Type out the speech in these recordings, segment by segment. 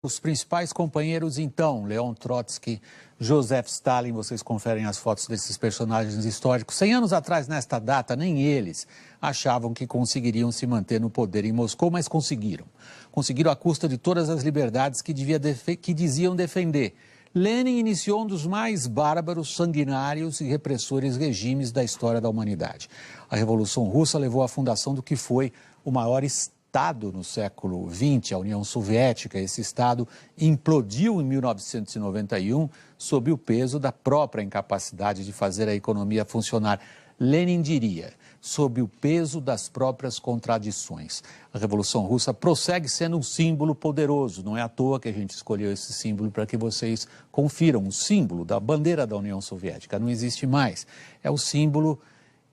Os principais companheiros, então, Leon Trotsky, Joseph Stalin, vocês conferem as fotos desses personagens históricos. 100 anos atrás, nesta data, nem eles achavam que conseguiriam se manter no poder em Moscou, mas conseguiram. Conseguiram à custa de todas as liberdades que diziam defender. Lenin iniciou um dos mais bárbaros, sanguinários e repressores regimes da história da humanidade. A Revolução Russa levou à fundação do que foi o maior Estado no século XX, a União Soviética. Esse Estado implodiu em 1991 sob o peso da própria incapacidade de fazer a economia funcionar. Lenin diria, sob o peso das próprias contradições. A Revolução Russa prossegue sendo um símbolo poderoso. Não é à toa que a gente escolheu esse símbolo para que vocês confiram. O símbolo da bandeira da União Soviética não existe mais. É o símbolo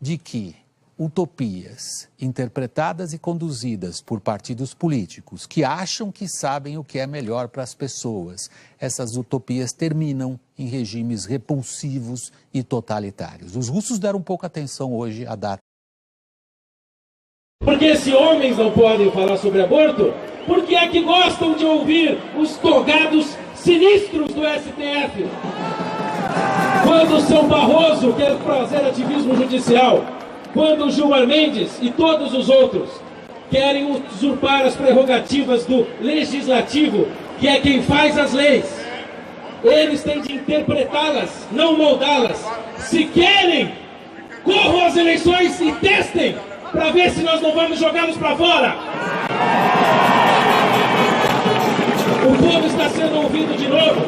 de que utopias interpretadas e conduzidas por partidos políticos que acham que sabem o que é melhor para as pessoas, essas utopias terminam em regimes repulsivos e totalitários. Os russos deram pouca atenção hoje à data. Porque se homens não podem falar sobre aborto, por que é que gostam de ouvir os togados sinistros do STF? Quando o São Barroso quer fazer ativismo judicial, quando o Gilmar Mendes e todos os outros querem usurpar as prerrogativas do legislativo, que é quem faz as leis, eles têm de interpretá-las, não moldá-las. Se querem, corram às eleições e testem, para ver se nós não vamos jogá-los para fora. O povo está sendo ouvido de novo.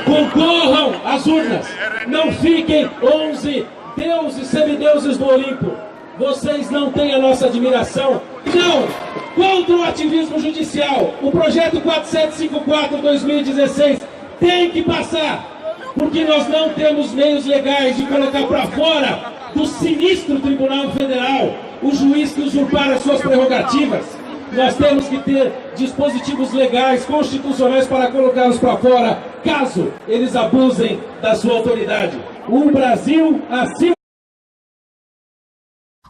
Concorram às urnas. Não fiquem 11 deuses, semideuses do Olimpo. Vocês não têm a nossa admiração. Não! Contra o ativismo judicial. O projeto 4754-2016 tem que passar, porque nós não temos meios legais de colocar para fora do sinistro Tribunal Federal o juiz que usurpar as suas prerrogativas. Nós temos que ter dispositivos legais, constitucionais para colocá-los para fora, caso eles abusem da sua autoridade. Um Brasil acima.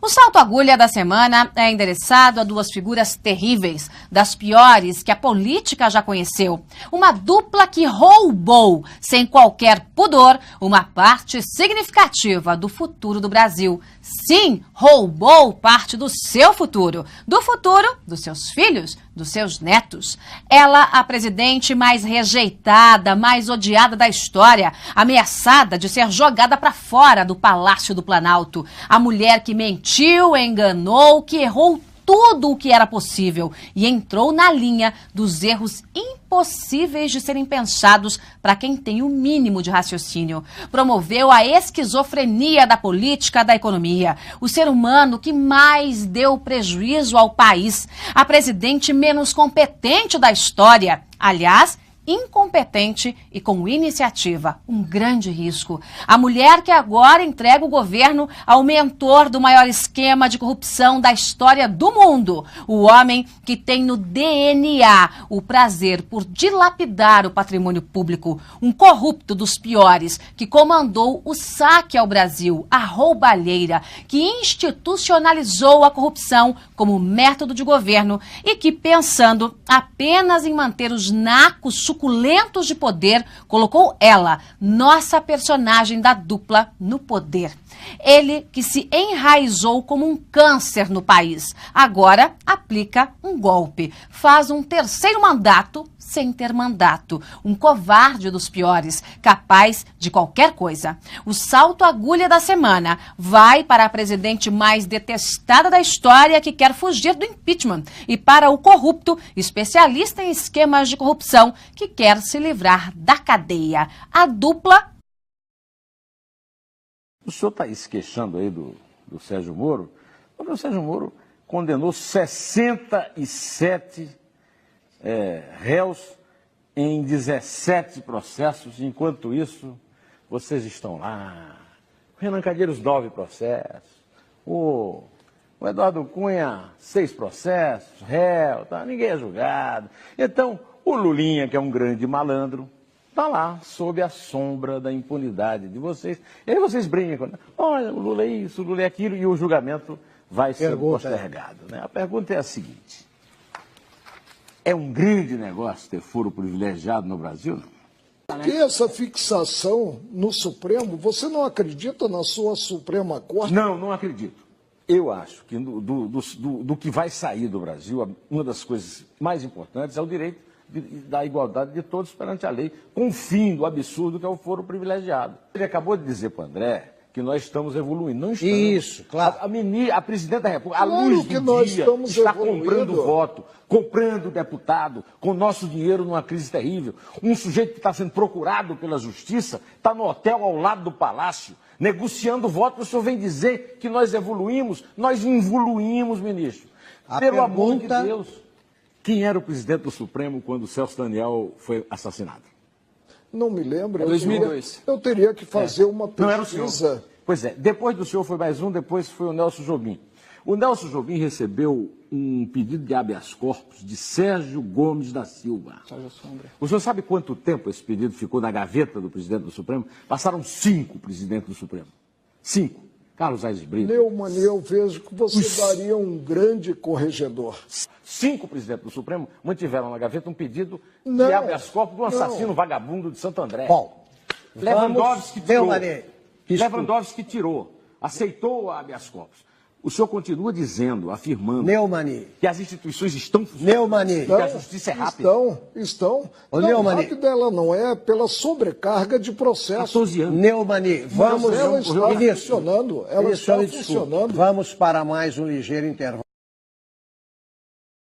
O salto agulha da semana é endereçado a duas figuras terríveis, das piores que a política já conheceu. Uma dupla que roubou, sem qualquer pudor, uma parte significativa do futuro do Brasil. Sim, roubou parte do seu futuro, do futuro dos seus filhos, dos seus netos. Ela, a presidente mais rejeitada, mais odiada da história, ameaçada de ser jogada para fora do Palácio do Planalto. A mulher que mentiu, enganou, que errou tudo o que era possível e entrou na linha dos erros impossíveis de serem pensados para quem tem o mínimo de raciocínio. Promoveu a esquizofrenia da política, da economia. O ser humano que mais deu prejuízo ao país. A presidente menos competente da história. Aliás, incompetente e com iniciativa, um grande risco. A mulher que agora entrega o governo ao mentor do maior esquema de corrupção da história do mundo. O homem que tem no DNA o prazer por dilapidar o patrimônio público. Um corrupto dos piores que comandou o saque ao Brasil, a roubalheira, que institucionalizou a corrupção como método de governo e que, pensando apenas em manter os nacos suculentos de poder, colocou ela, nossa personagem da dupla, no poder. Ele que se enraizou como um câncer no país, agora aplica um golpe, faz um terceiro mandato sem ter mandato. Um covarde dos piores, capaz de qualquer coisa. O salto agulha da semana vai para a presidente mais detestada da história que quer fugir do impeachment e para o corrupto, especialista em esquemas de corrupção, que quer se livrar da cadeia. A dupla... O senhor está se queixando aí do Sérgio Moro, porque o Sérgio Moro condenou 67 réus em 17 processos, enquanto isso, vocês estão lá. O Renan Calheiros, 9 processos. O Eduardo Cunha, 6 processos, réu, tá? Ninguém é julgado. Então, o Lulinha, que é um grande malandro, está lá, sob a sombra da impunidade de vocês. E aí vocês brincam, olha, o Lula é isso, o Lula é aquilo, e o julgamento vai ser postergado. Né? A pergunta é a seguinte. É um grande negócio ter foro privilegiado no Brasil, não? Que essa fixação no Supremo, você não acredita na sua Suprema Corte? Não acredito. Eu acho que do que vai sair do Brasil, uma das coisas mais importantes é o direito da igualdade de todos perante a lei, com o fim do absurdo que é o foro privilegiado. Ele acabou de dizer para o André que nós estamos evoluindo. Não estamos. Isso, claro. A presidente da República, à Claro luz que do nós dia, estamos está evoluindo. comprando voto, comprando deputado, com nosso dinheiro numa crise terrível. Um sujeito que está sendo procurado pela justiça, está no hotel ao lado do palácio, negociando voto. O senhor vem dizer que nós evoluímos? Nós involuímos, ministro. Pelo amor de Deus. Quem era o presidente do Supremo quando o Celso Daniel foi assassinado? Não me lembro. 2002. Eu teria que fazer uma pesquisa. Não era o senhor. Pois é, depois do senhor foi mais um, depois foi o Nelson Jobim. O Nelson Jobim recebeu um pedido de habeas corpus de Sérgio Gomes da Silva. O senhor sabe quanto tempo esse pedido ficou na gaveta do presidente do Supremo? Passaram 5 presidentes do Supremo. 5. Carlos Aires Brito. Neumann, eu vejo que você daria um grande corregedor. 5 presidentes do Supremo mantiveram na gaveta um pedido Não, de habeas corpus do assassino não. vagabundo de Santo André. Bom, Lewandowski tirou. Neumann, Lewandowski tirou. Aceitou o habeas corpus. O senhor continua dizendo, afirmando, Neumann, que as instituições estão funcionando, Neumann, que a justiça é rápida. Estão. Ô, Não, Neumann. rápida ela não é pela sobrecarga de processo. 14 anos. Neumann, vamos, Mas ela está ministro, funcionando. Ela ministro, está me desculpe. funcionando. Vamos para mais um ligeiro intervalo.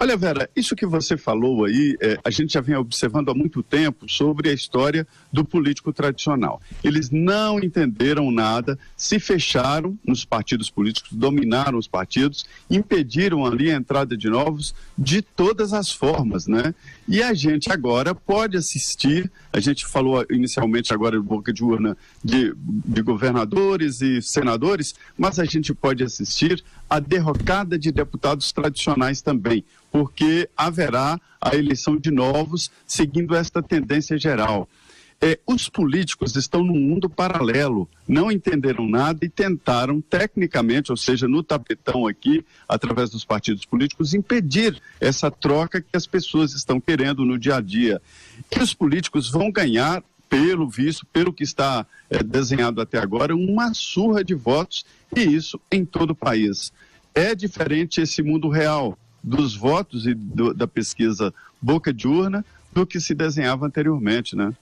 Olha, Vera, isso que você falou aí, a gente já vem observando há muito tempo sobre a história do político tradicional. Eles não entenderam nada, se fecharam nos partidos políticos, dominaram os partidos, impediram ali a entrada de novos de todas as formas, né? E a gente agora pode assistir, a gente falou inicialmente agora de boca de urna de governadores e senadores, mas a gente pode assistir a derrocada de deputados tradicionais também, porque haverá a eleição de novos seguindo esta tendência geral. Os políticos estão num mundo paralelo, não entenderam nada e tentaram tecnicamente, ou seja, no tapetão aqui, através dos partidos políticos, impedir essa troca que as pessoas estão querendo no dia a dia. E os políticos vão ganhar, pelo visto, pelo que está desenhado até agora, uma surra de votos, e isso em todo o país. É diferente esse mundo real dos votos e da pesquisa boca de urna do que se desenhava anteriormente, né?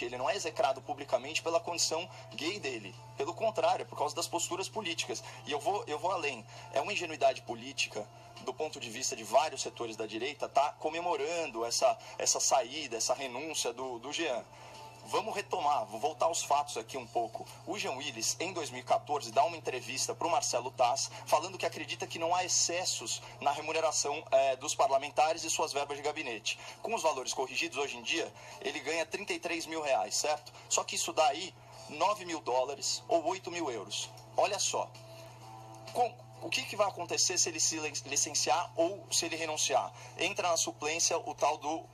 Ele não é execrado publicamente pela condição gay dele. Pelo contrário, é por causa das posturas políticas. E eu vou além. É uma ingenuidade política, do ponto de vista de vários setores da direita, tá comemorando essa saída, essa renúncia do Jean. Vamos retomar, vou voltar aos fatos aqui um pouco. O Jean Willis, em 2014, dá uma entrevista para o Marcelo Taz, falando que acredita que não há excessos na remuneração dos parlamentares e suas verbas de gabinete. Com os valores corrigidos, hoje em dia, ele ganha R$33 mil, certo? Só que isso dá aí $9 mil ou 8 mil euros. Olha só. O que vai acontecer se ele se licenciar ou se ele renunciar? Entra na suplência o tal do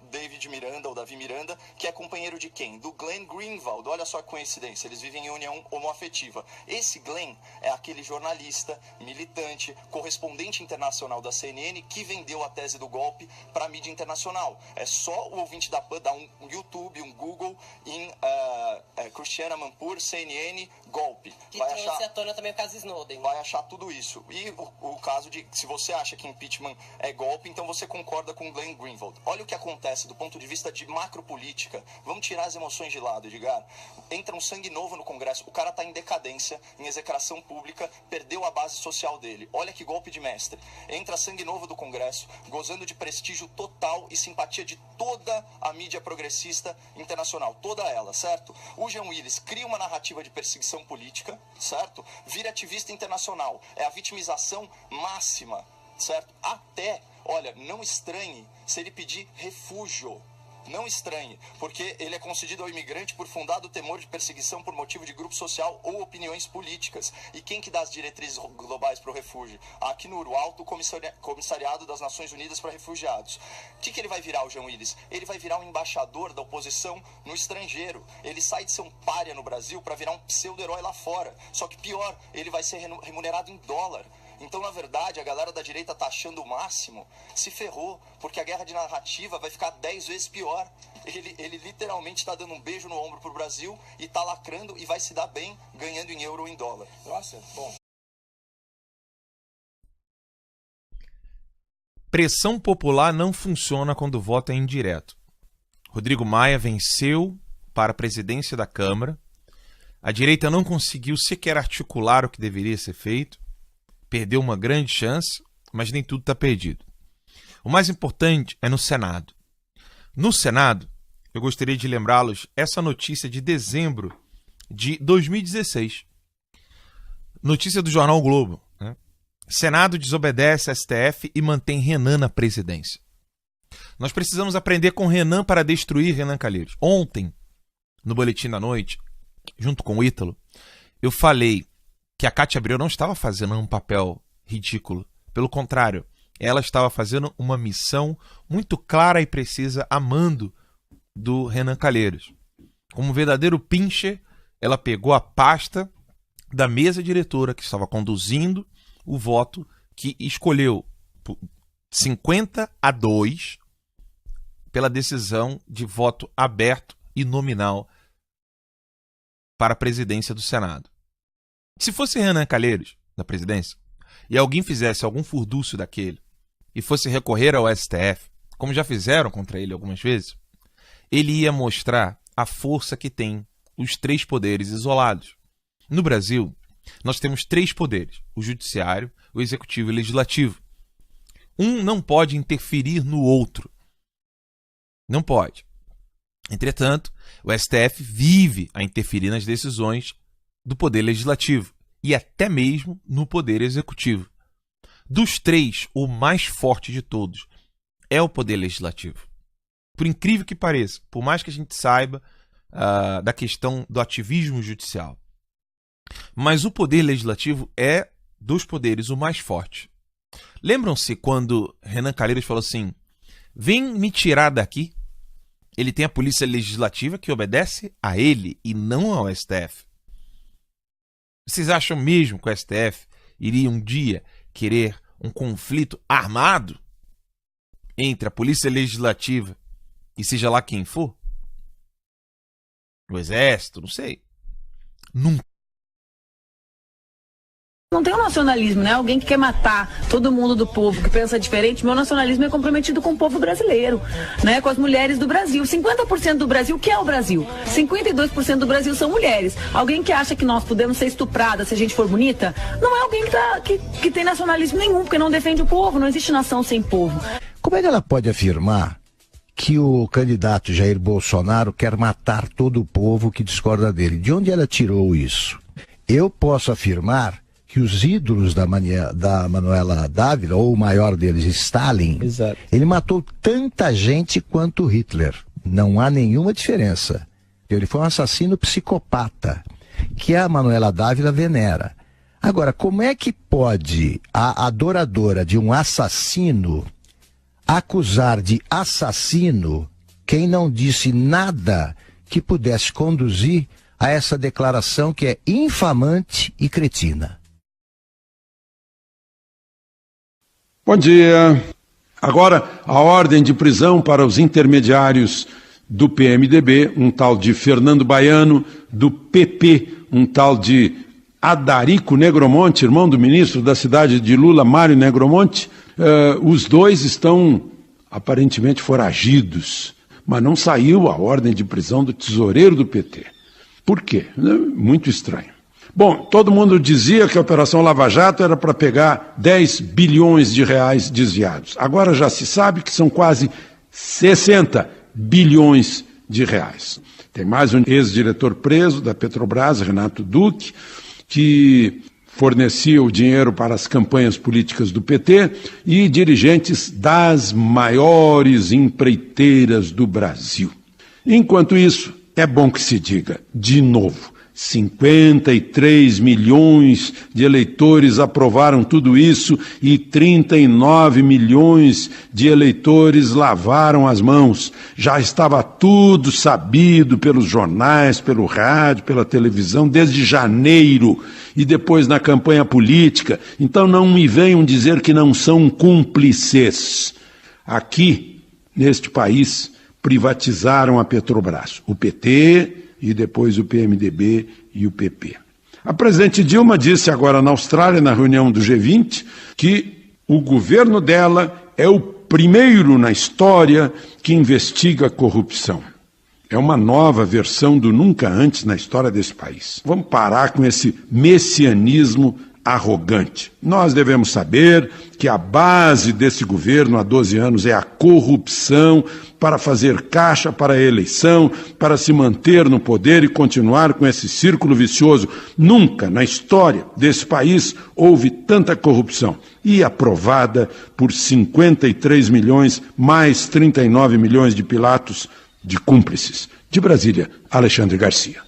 Davi Miranda, que é companheiro de quem? Do Glenn Greenwald. Olha só que coincidência, eles vivem em união homoafetiva. Esse Glenn é aquele jornalista, militante, correspondente internacional da CNN que vendeu a tese do golpe para a mídia internacional. É só o ouvinte da PAN dar um YouTube, um Google em Christiana Amanpour, CNN, golpe. Que trouxe à tona também o caso Snowden. Vai achar tudo isso. E o caso de, se você acha que impeachment é golpe, então você concorda com Glenn Greenwald. Olha o que acontece do ponto de vista de macropolítica. Vamos tirar as emoções de lado, Edgar. Entra um sangue novo no Congresso, o cara está em decadência, em execração pública, perdeu a base social dele. Olha que golpe de mestre. Entra sangue novo do Congresso, gozando de prestígio total e simpatia de toda a mídia progressista internacional. Toda ela, certo? O Jean Willis cria uma narrativa de perseguição política, certo? Vira ativista internacional. É a vitimização máxima, certo? Até, olha, não estranhe se ele pedir refúgio. Não estranhe, porque ele é concedido ao imigrante por fundado temor de perseguição por motivo de grupo social ou opiniões políticas. E quem que dá as diretrizes globais para o refúgio? A Acnur, o Alto Comissariado das Nações Unidas para Refugiados. O que ele vai virar, o Jean Willis? Ele vai virar um embaixador da oposição no estrangeiro. Ele sai de ser um pária no Brasil para virar um pseudo-herói lá fora. Só que pior, ele vai ser remunerado em dólar. Então, na verdade, a galera da direita tá achando o máximo, se ferrou, porque a guerra de narrativa vai ficar 10 vezes pior. Ele literalmente está dando um beijo no ombro pro Brasil e tá lacrando e vai se dar bem ganhando em euro ou em dólar. Nossa, bom. Pressão popular não funciona quando o voto é indireto. Rodrigo Maia venceu para a presidência da Câmara. A direita não conseguiu sequer articular o que deveria ser feito. Perdeu uma grande chance, mas nem tudo está perdido. O mais importante é no Senado. No Senado, eu gostaria de lembrá-los essa notícia de dezembro de 2016. Notícia do jornal o Globo, né? Senado desobedece a STF e mantém Renan na presidência. Nós precisamos aprender com Renan para destruir Renan Calheiros. Ontem, no Boletim da Noite, junto com o Ítalo, eu falei que a Cátia Abreu não estava fazendo um papel ridículo. Pelo contrário, ela estava fazendo uma missão muito clara e precisa a mando do Renan Calheiros. Como um verdadeiro pincher, ela pegou a pasta da mesa diretora que estava conduzindo o voto, que escolheu 50-2 pela decisão de voto aberto e nominal para a presidência do Senado. Se fosse Renan Calheiros na presidência e alguém fizesse algum furdúcio daquele e fosse recorrer ao STF, como já fizeram contra ele algumas vezes, ele ia mostrar a força que tem os três poderes isolados. No Brasil, nós temos três poderes: o judiciário, o executivo e o legislativo. Um não pode interferir no outro. Não pode. Entretanto, o STF vive a interferir nas decisões do poder legislativo e até mesmo no poder executivo. Dos três, o mais forte de todos é o poder legislativo. Por incrível que pareça, por mais que a gente saiba da questão do ativismo judicial, mas o poder legislativo é dos poderes o mais forte. Lembram-se quando Renan Calheiros falou assim: vem me tirar daqui? Ele tem a polícia legislativa que obedece a ele e não ao STF. Vocês acham mesmo que o STF iria um dia querer um conflito armado entre a polícia legislativa e seja lá quem for? O exército, não sei. Nunca. Não tem um nacionalismo, né? Alguém que quer matar todo mundo do povo, que pensa diferente. Meu nacionalismo é comprometido com o povo brasileiro, né? Com as mulheres do Brasil. 50% do Brasil, o que é o Brasil? 52% do Brasil são mulheres. Alguém que acha que nós podemos ser estupradas se a gente for bonita, não é alguém que tem nacionalismo nenhum, porque não defende o povo. Não existe nação sem povo. Como é que ela pode afirmar que o candidato Jair Bolsonaro quer matar todo o povo que discorda dele? De onde ela tirou isso? Eu posso afirmar que os ídolos da Manuela Dávila, ou o maior deles, Stalin, exato, ele matou tanta gente quanto Hitler. Não há nenhuma diferença. Ele foi um assassino psicopata, que a Manuela Dávila venera. Agora, como é que pode a adoradora de um assassino acusar de assassino quem não disse nada que pudesse conduzir a essa declaração que é infamante e cretina? Bom dia. Agora, a ordem de prisão para os intermediários do PMDB, um tal de Fernando Baiano, do PP, um tal de Adarico Negromonte, irmão do ministro da cidade de Lula, Mário Negromonte. Os dois estão aparentemente foragidos, mas não saiu a ordem de prisão do tesoureiro do PT. Por quê? Muito estranho. Bom, todo mundo dizia que a Operação Lava Jato era para pegar 10 bilhões de reais desviados. Agora já se sabe que são quase 60 bilhões de reais. Tem mais um ex-diretor preso da Petrobras, Renato Duque, que fornecia o dinheiro para as campanhas políticas do PT, e dirigentes das maiores empreiteiras do Brasil. Enquanto isso, é bom que se diga, de novo, 53 milhões de eleitores aprovaram tudo isso e 39 milhões de eleitores lavaram as mãos. Já estava tudo sabido pelos jornais, pelo rádio, pela televisão, desde janeiro e depois na campanha política. Então não me venham dizer que não são cúmplices. Aqui, neste país, privatizaram a Petrobras, o PT e depois o PMDB e o PP. A presidente Dilma disse agora na Austrália, na reunião do G20, que o governo dela é o primeiro na história que investiga a corrupção. É uma nova versão do nunca antes na história desse país. Vamos parar com esse messianismo arrogante. Nós devemos saber que a base desse governo há 12 anos é a corrupção para fazer caixa para a eleição, para se manter no poder e continuar com esse círculo vicioso. Nunca na história desse país houve tanta corrupção e aprovada por 53 milhões mais 39 milhões de Pilatos de cúmplices. De Brasília, Alexandre Garcia.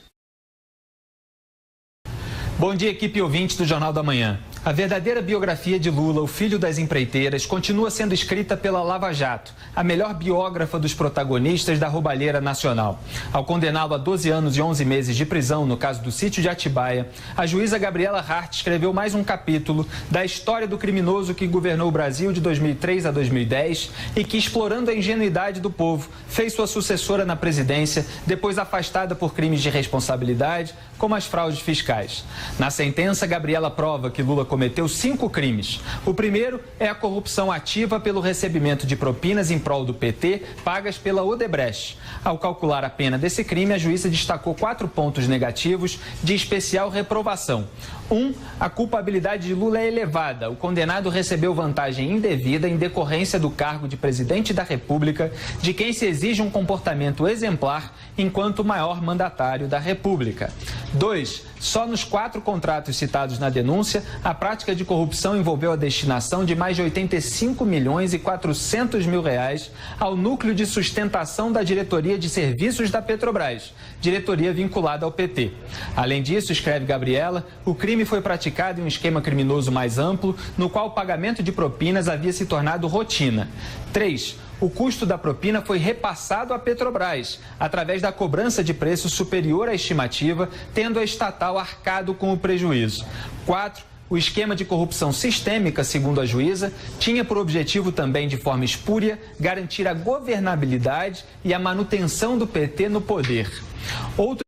Bom dia, equipe ouvinte do Jornal da Manhã. A verdadeira biografia de Lula, o filho das empreiteiras, continua sendo escrita pela Lava Jato, a melhor biógrafa dos protagonistas da roubalheira nacional. Ao condená-lo a 12 anos e 11 meses de prisão no caso do sítio de Atibaia, a juíza Gabriela Hart escreveu mais um capítulo da história do criminoso que governou o Brasil de 2003 a 2010 e que, explorando a ingenuidade do povo, fez sua sucessora na presidência, depois afastada por crimes de responsabilidade, como as fraudes fiscais. Na sentença, Gabriela prova que Lula cometeu 5 crimes. O primeiro é a corrupção ativa pelo recebimento de propinas em prol do PT, pagas pela Odebrecht. Ao calcular a pena desse crime, a juíza destacou 4 pontos negativos de especial reprovação. 1. A culpabilidade de Lula é elevada. O condenado recebeu vantagem indevida em decorrência do cargo de presidente da República, de quem se exige um comportamento exemplar enquanto maior mandatário da República. 2. Só nos 4 contratos citados na denúncia, a prática de corrupção envolveu a destinação de mais de 85 milhões e 400 mil reais ao núcleo de sustentação da diretoria de serviços da Petrobras, diretoria vinculada ao PT. Além disso, escreve Gabriela, o crime foi praticado em um esquema criminoso mais amplo, no qual o pagamento de propinas havia se tornado rotina. 3. O custo da propina foi repassado à Petrobras, através da cobrança de preço superior à estimativa, tendo a estatal arcado com o prejuízo. 4. O esquema de corrupção sistêmica, segundo a juíza, tinha por objetivo também, de forma espúria, garantir a governabilidade e a manutenção do PT no poder. Outro